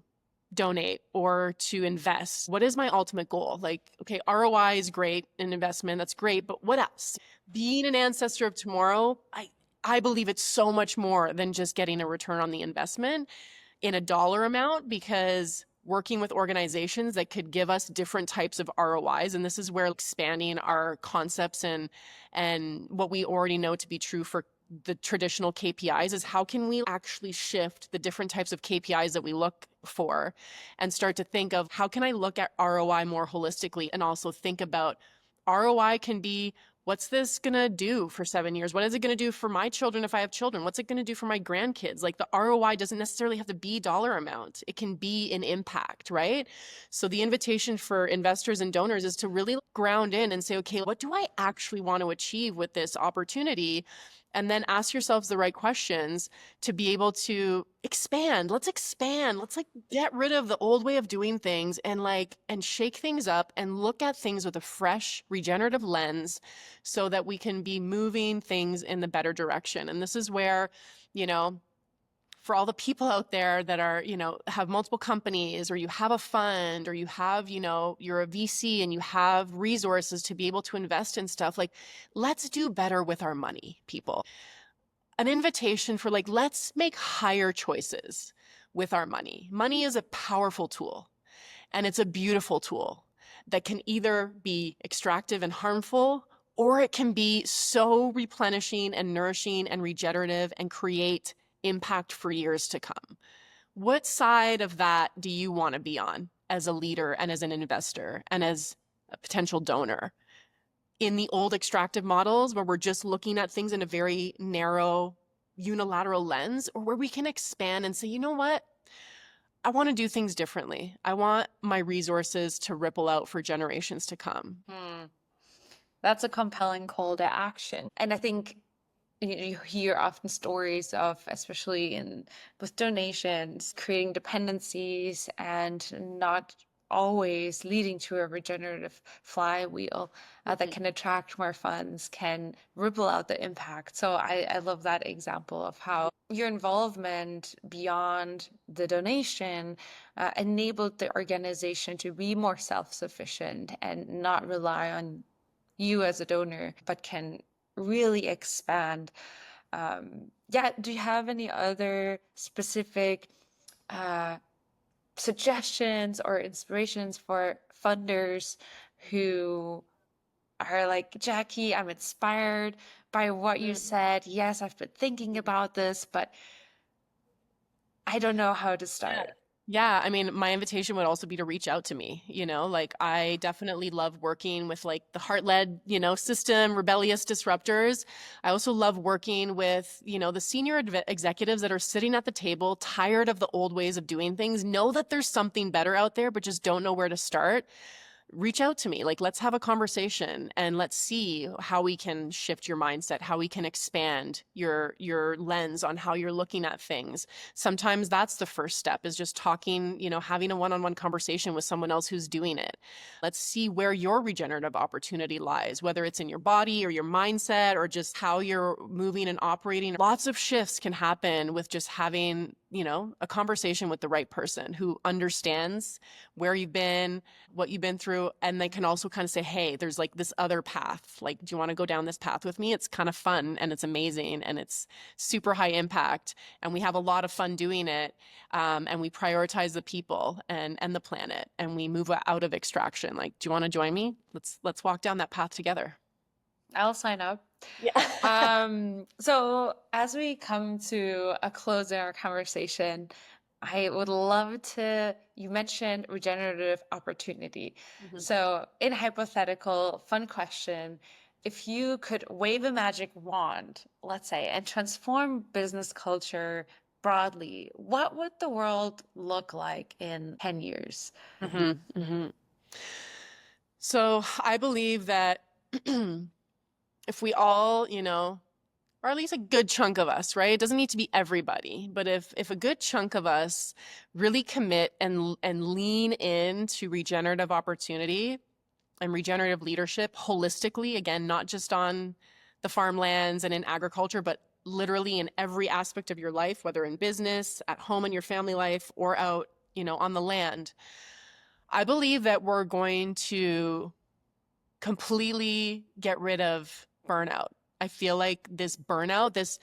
donate or to invest. What is my ultimate goal? Like, okay, ROI is great in investment. That's great. But what else? Being an ancestor of tomorrow, I believe it's so much more than just getting a return on the investment in a dollar amount, because working with organizations that could give us different types of ROIs. And this is where expanding our concepts and what we already know to be true for the traditional KPIs is, how can we actually shift the different types of KPIs that we look for and start to think of, how can I look at ROI more holistically, and also think about ROI can be, what's this going to do for 7 years? What is it going to do for my children if I have children? What's it going to do for my grandkids? Like, the ROI doesn't necessarily have to be dollar amount. It can be an impact, right? So the invitation for investors and donors is to really ground in and say, okay, what do I actually want to achieve with this opportunity? And then ask yourselves the right questions to be able to expand. Let's expand. Let's like get rid of the old way of doing things and shake things up and look at things with a fresh regenerative lens so that we can be moving things in the better direction. And this is where, for all the people out there that are, have multiple companies, or you have a fund, or you have, you're a VC and you have resources to be able to invest in stuff, like, let's do better with our money, people. An invitation for like, let's make higher choices with our money. Money is a powerful tool, and it's a beautiful tool that can either be extractive and harmful, or it can be so replenishing and nourishing and regenerative and create impact for years to come. What side of that do you want to be on as a leader and as an investor and as a potential donor? In the old extractive models where we're just looking at things in a very narrow, unilateral lens, or where we can expand and say, you know what? I want to do things differently. I want my resources to ripple out for generations to come. That's a compelling call to action. And I think you hear often stories of, especially with donations, creating dependencies and not always leading to a regenerative flywheel that can attract more funds, can ripple out the impact. So I love that example of how your involvement beyond the donation enabled the organization to be more self-sufficient and not rely on you as a donor, but can really expand. Do you have any other specific suggestions or inspirations for funders who are like, Jackie, I'm inspired by what you said. Yes, I've been thinking about this, but I don't know how to start. Yeah, I mean, my invitation would also be to reach out to me, like, I definitely love working with like the heart-led, system, rebellious disruptors. I also love working with, the senior executives that are sitting at the table, tired of the old ways of doing things, know that there's something better out there, but just don't know where to start. Reach out to me. Like, let's have a conversation and let's see how we can shift your mindset, how we can expand your lens on how you're looking at things. Sometimes that's the first step, is just talking, having a one-on-one conversation with someone else who's doing it. Let's see where your regenerative opportunity lies, whether it's in your body or your mindset or just how you're moving and operating. Lots of shifts can happen with just having, a conversation with the right person who understands where you've been, what you've been through. And they can also kind of say, hey, there's like this other path. Like, do you want to go down this path with me? It's kind of fun and it's amazing and it's super high impact. And we have a lot of fun doing it. And we prioritize the people and the planet, and we move out of extraction. Like, do you want to join me? Let's walk down that path together. I'll sign up. Yeah. So as we come to a close in our conversation, I would love to. You mentioned regenerative opportunity. So, in hypothetical, fun question, if you could wave a magic wand, let's say, and transform business culture broadly, what would the world look like in 10 years? hmm hmm So I believe that if we all, or at least a good chunk of us, right? It doesn't need to be everybody, but if a good chunk of us really commit and lean into regenerative opportunity and regenerative leadership holistically, again, not just on the farmlands and in agriculture, but literally in every aspect of your life, whether in business, at home in your family life, or out, on the land. I believe that we're going to completely get rid of burnout. I feel like this burnout, this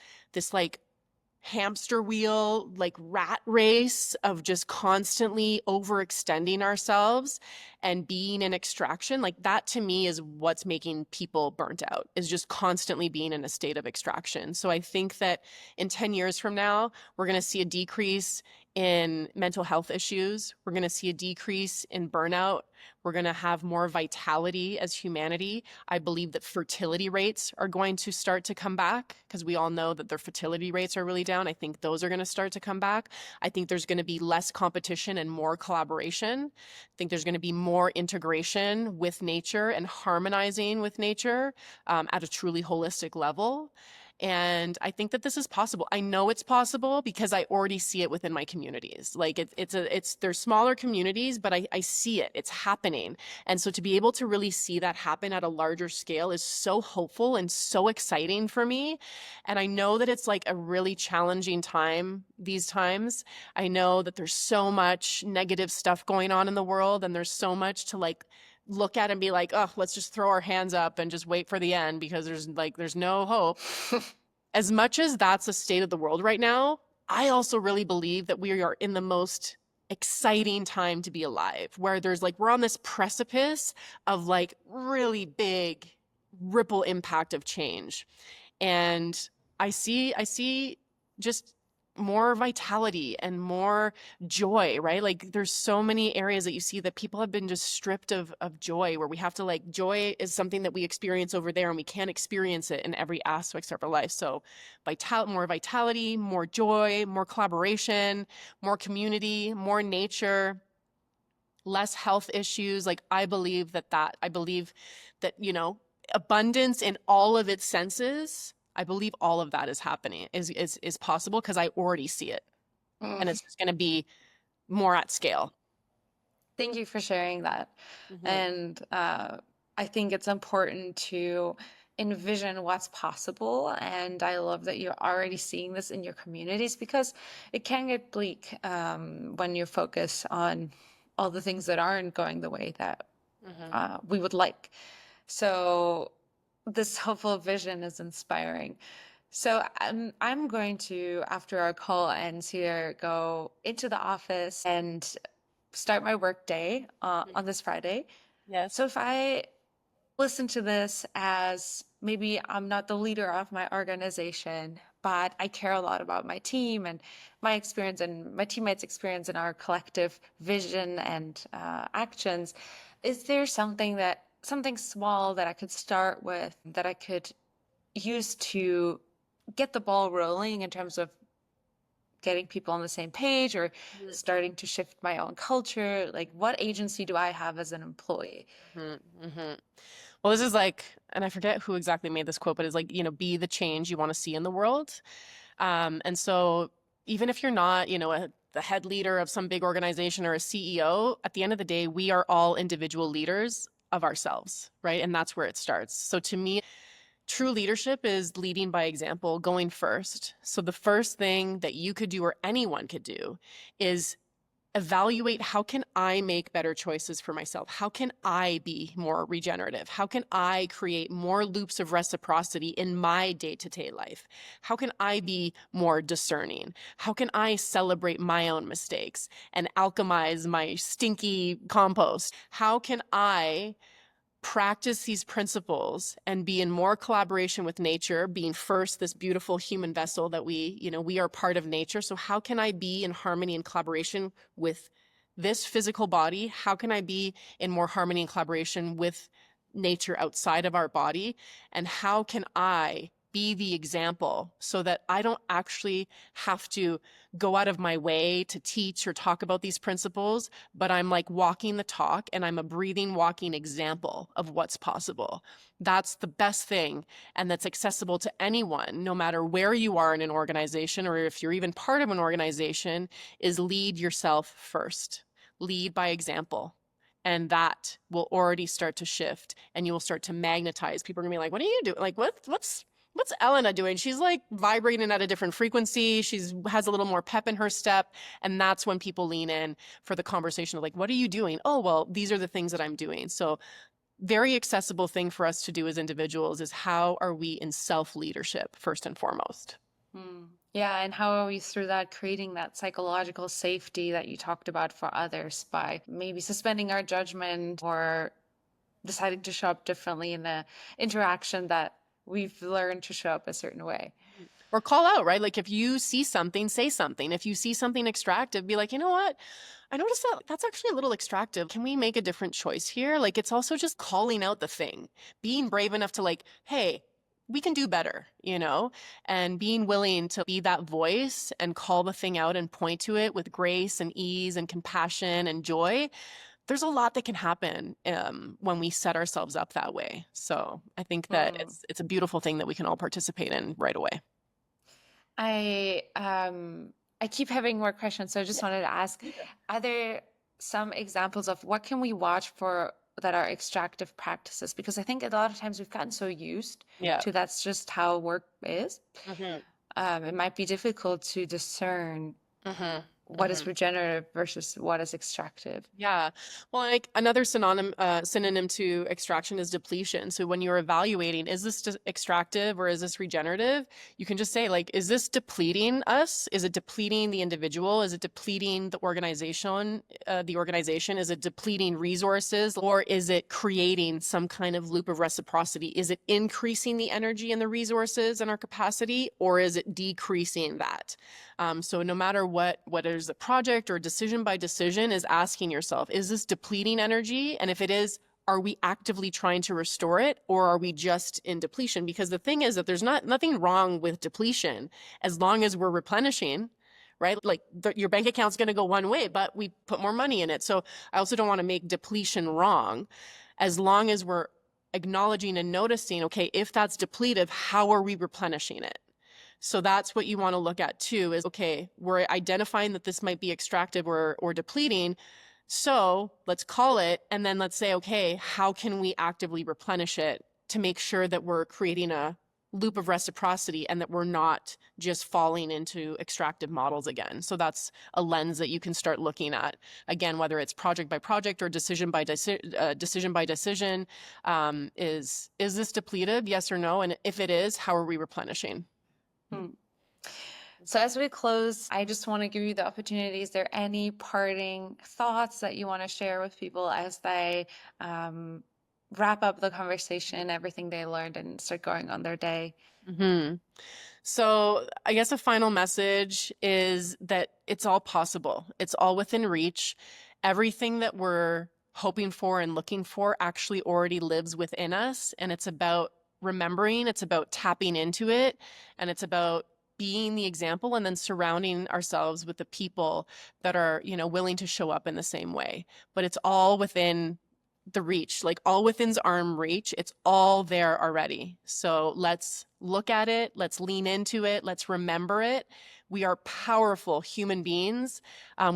like hamster wheel, like rat race of just constantly overextending ourselves and being in extraction, like that to me is what's making people burnt out, is just constantly being in a state of extraction. So I think that in 10 years from now, we're going to see a decrease in mental health issues. We're going to see a decrease in burnout. We're going to have more vitality as humanity. I believe that fertility rates are going to start to come back because we all know that their fertility rates are really down. I think those are going to start to come back. I think there's going to be less competition and more collaboration. I think there's going to be more integration with nature and harmonizing with nature at a truly holistic level. And I think that this is possible. I know it's possible because I already see it within my communities. Like they're smaller communities, but I see it. It's happening. And so to be able to really see that happen at a larger scale is so hopeful and so exciting for me. And I know that it's like a really challenging time these times. I know that there's so much negative stuff going on in the world, and there's so much to like look at and be like, oh, let's just throw our hands up and just wait for the end because there's no hope. As much as that's the state of the world right now, I also really believe that we are in the most exciting time to be alive, where we're on this precipice of like really big ripple impact of change. And I see just more vitality and more joy, right? Like there's so many areas that you see that people have been just stripped of joy, where we have to like, joy is something that we experience over there and we can't experience it in every aspect of our life. So more vitality, more joy, more collaboration, more community, more nature, less health issues. Like I believe that, abundance in all of its senses. I believe all of that is happening, is possible because I already see it. And it's just going to be more at scale. Thank you for sharing that. Mm-hmm. And I think it's important to envision what's possible. And I love that you're already seeing this in your communities, because it can get bleak when you focus on all the things that aren't going the way that we would like. So this hopeful vision is inspiring. So I'm going to, after our call ends here, go into the office and start my work day on this Friday. Yes. So if I listen to this as maybe I'm not the leader of my organization, but I care a lot about my team and my experience and my teammates' experience and our collective vision and actions, is there something small that I could start with, that I could use to get the ball rolling in terms of getting people on the same page or starting to shift my own culture? Like, what agency do I have as an employee? Well, this is like, and I forget who exactly made this quote, but it's like, be the change you want to see in the world. And so even if you're not, the head leader of some big organization or a CEO, at the end of the day, we are all individual leaders of ourselves, right? And that's where it starts. So to me, true leadership is leading by example, going first. So the first thing that you could do, or anyone could do, is evaluate, how can I make better choices for myself? How can I be more regenerative? How can I create more loops of reciprocity in my day-to-day life? How can I be more discerning? How can I celebrate my own mistakes and alchemize my stinky compost? How can I practice these principles and be in more collaboration with nature, being first this beautiful human vessel that we are part of nature. So how can I be in harmony and collaboration with this physical body? How can I be in more harmony and collaboration with nature outside of our body? And how can I be the example so that I don't actually have to go out of my way to teach or talk about these principles, but I'm like walking the talk and I'm a breathing, walking example of what's possible. That's the best thing. And that's accessible to anyone, no matter where you are in an organization, or if you're even part of an organization, is lead yourself first. Lead by example. And that will already start to shift, and you will start to magnetize. People are gonna be like, what are you doing? Like, what's Elena doing? She's like vibrating at a different frequency. Has a little more pep in her step. And that's when people lean in for the conversation of like, what are you doing? Oh, well, these are the things that I'm doing. So very accessible thing for us to do as individuals is how are we in self-leadership first and foremost? Yeah, and how are we through that creating that psychological safety that you talked about for others by maybe suspending our judgment or deciding to show up differently in the interaction that we've learned to show up a certain way. Or call out, right? Like if you see something, say something. If you see something extractive, be like, you know what? I noticed that that's actually a little extractive. Can we make a different choice here? Like it's also just calling out the thing, being brave enough to like, hey, we can do better, and being willing to be that voice and call the thing out and point to it with grace and ease and compassion and joy. There's a lot that can happen when we set ourselves up that way. So I think that it's a beautiful thing that we can all participate in right away. I keep having more questions, so I just wanted to ask, are there some examples of what can we watch for that are extractive practices? Because I think a lot of times we've gotten so used to that's just how work is. It might be difficult to discern what is regenerative versus what is extractive. Yeah. Well, like another synonym to extraction is depletion. So when you're evaluating, is this extractive or is this regenerative? You can just say like, is this depleting us? Is it depleting the individual? Is it depleting the organization? Is it depleting resources, or is it creating some kind of loop of reciprocity? Is it increasing the energy and the resources and our capacity, or is it decreasing that? So no matter what is a project or decision by decision, is asking yourself, is this depleting energy? And if it is, are we actively trying to restore it, or are we just in depletion? Because the thing is that there's nothing wrong with depletion as long as we're replenishing, right? Like your bank account's going to go one way, but we put more money in it. So I also don't want to make depletion wrong, as long as we're acknowledging and noticing, okay, if that's depletive, how are we replenishing it? So that's what you want to look at too, is, okay, we're identifying that this might be extractive or depleting. So let's call it, and then let's say, okay, how can we actively replenish it to make sure that we're creating a loop of reciprocity and that we're not just falling into extractive models again. So that's a lens that you can start looking at. Again, whether it's project by project or decision by decision, is this depletive? Yes or no? And if it is, how are we replenishing? So as we close, I just want to give you the opportunity. Is there any parting thoughts that you want to share with people as they wrap up the conversation, everything they learned, and start going on their day? So I guess a final message is that it's all possible. It's all within reach. Everything that we're hoping for and looking for actually already lives within us. And it's about remembering, it's about tapping into it, and it's about being the example and then surrounding ourselves with the people that are, willing to show up in the same way. But it's all within the reach, like all within's arm reach. It's all there already. So let's look at it. Let's lean into it. Let's remember it. We are powerful human beings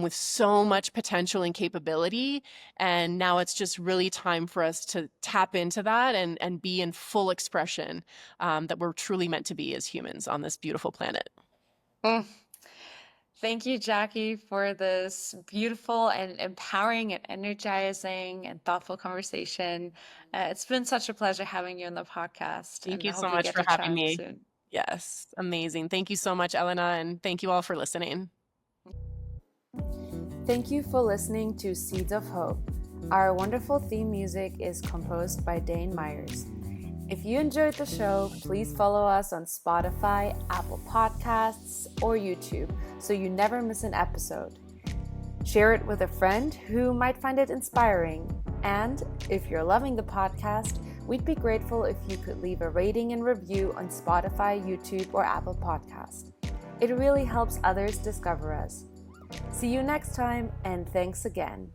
with so much potential and capability. And now it's just really time for us to tap into that and be in full expression that we're truly meant to be as humans on this beautiful planet. Thank you, Jackie, for this beautiful and empowering and energizing and thoughtful conversation. It's been such a pleasure having you on the podcast. Thank you so much for having me. Soon. Yes, amazing. Thank you so much, Elena, and thank you all for listening. Thank you for listening to Seeds of Hope. Our wonderful theme music is composed by Dane Myers. If you enjoyed the show, please follow us on Spotify, Apple Podcasts, or YouTube so you never miss an episode. Share it with a friend who might find it inspiring. And if you're loving the podcast, we'd be grateful if you could leave a rating and review on Spotify, YouTube, or Apple Podcast. It really helps others discover us. See you next time, and thanks again.